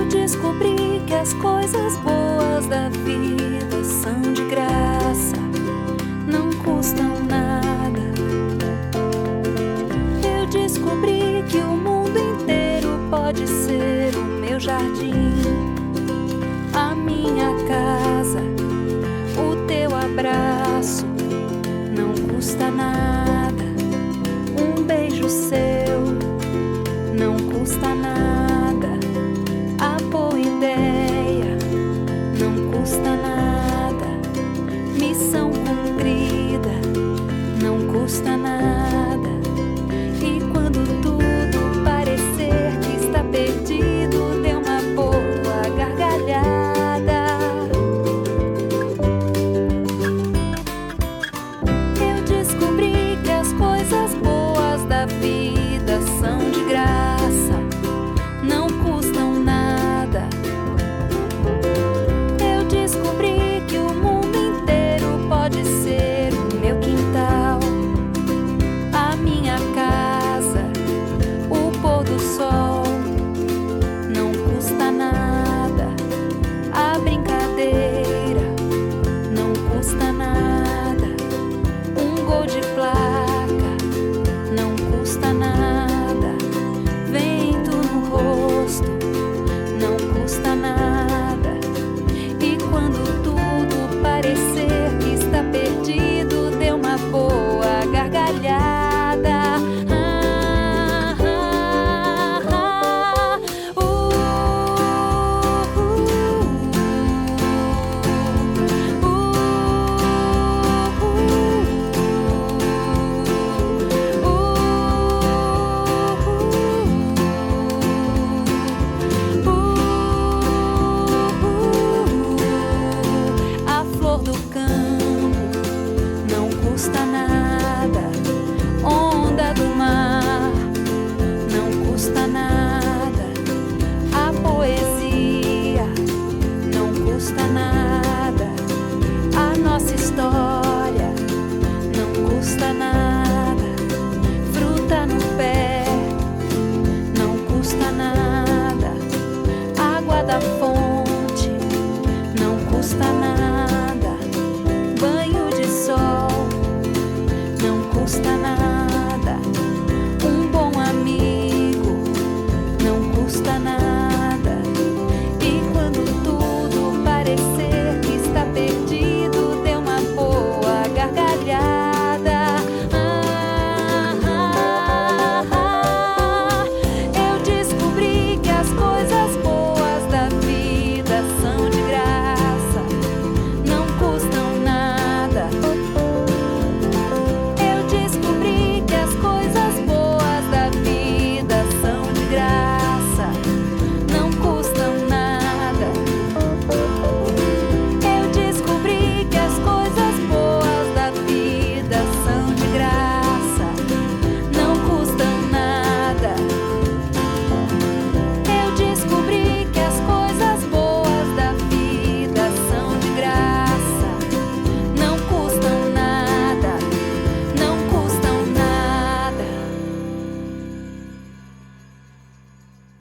Descobri que as coisas boas da vida são de graça, não custam nada. Eu descobri que o mundo inteiro pode ser o meu jardim, a minha casa, o teu abraço, não custa nada. Um beijo seu, não custa nada. A boa ideia não custa nada. Missão cumprida não custa nada. E quando tudo parecer que está perdido, dê uma boa gargalhada. Eu descobri que as coisas boas da vida são de graça, não custam nada. Eu descobri que o mundo inteiro pode ser o meu quintal, a minha casa, o pôr do sol, não custa nada. A brincadeira não custa nada. Um gol de placa não custa nada. Vento no rosto não custa nada. E quando tudo parecer que está perdido, dê uma boa gargalhada. A flor do campo não custa nada.